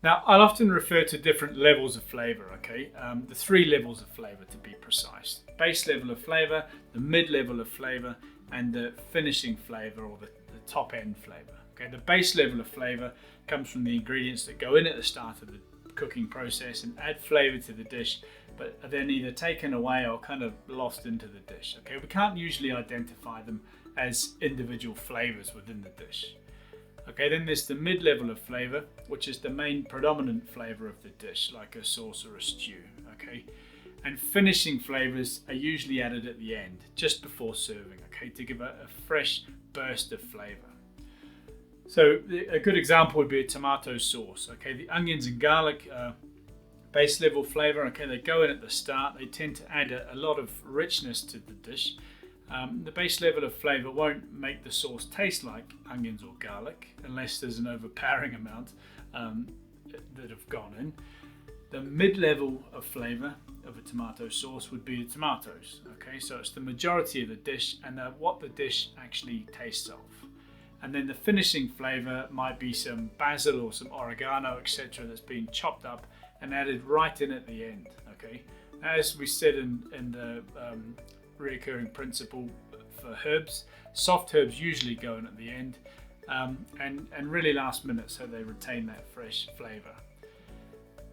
Now, I'll often refer to different levels of flavour, okay? The three levels of flavour to be precise. Base level of flavour, the mid level of flavour, and the finishing flavour, or the top end flavour. Okay, the base level of flavour comes from the ingredients that go in at the start of the cooking process and add flavour to the dish, but are then either taken away or kind of lost into the dish. Okay, we can't usually identify them as individual flavours within the dish. Okay, then there's the mid-level of flavour, which is the main predominant flavour of the dish, like a sauce or a stew. Okay, and finishing flavours are usually added at the end, just before serving. Okay, to give a fresh burst of flavour. So a good example would be a tomato sauce. Okay, the onions and garlic base level flavour. Okay, they go in at the start. They tend to add a lot of richness to the dish. The base level of flavour won't make the sauce taste like onions or garlic unless there's an overpowering amount that have gone in. The mid-level of flavour of a tomato sauce would be the tomatoes. Okay, so it's the majority of the dish and what the dish actually tastes of. And then the finishing flavour might be some basil or some oregano, etc., that's been chopped up and added right in at the end. Okay, as we said in the recurring principle for herbs, soft herbs usually go in at the end and really last minute, so they retain that fresh flavour.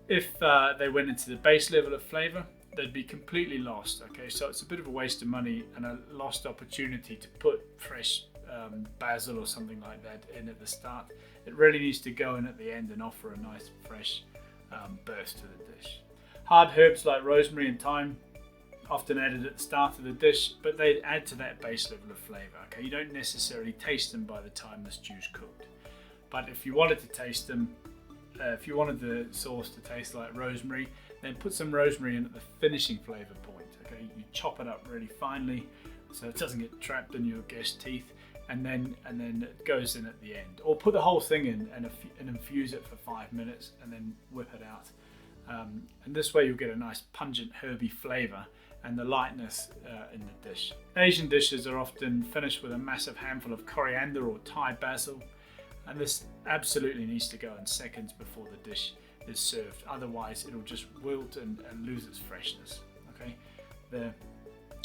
If they went into the base level of flavour, they'd be completely lost. Okay, so it's a bit of a waste of money and a lost opportunity to put fresh basil or something like that in at the start. It really needs to go in at the end and offer a nice fresh burst to the dish. Hard herbs like rosemary and thyme, often added at the start of the dish, but they add to that base level of flavour. Okay, you don't necessarily taste them by the time the stew's cooked, but if you wanted to taste them, if you wanted the sauce to taste like rosemary, then put some rosemary in at the finishing flavour point. Okay, you chop it up really finely so it doesn't get trapped in your guest's teeth, and then it goes in at the end. Or put the whole thing in and infuse it for 5 minutes and then whip it out. And this way you'll get a nice pungent herby flavour and the lightness in the dish. Asian dishes are often finished with a massive handful of coriander or Thai basil, and this absolutely needs to go in seconds before the dish is served. Otherwise it'll just wilt and lose its freshness. Okay, you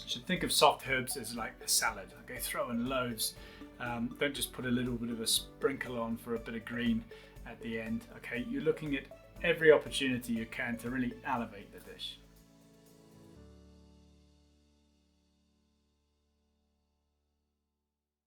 should think of soft herbs as like a salad. Okay, throw in loads. Don't just put a little bit of a sprinkle on for a bit of green at the end. Okay, you're looking at every opportunity you can to really elevate the dish.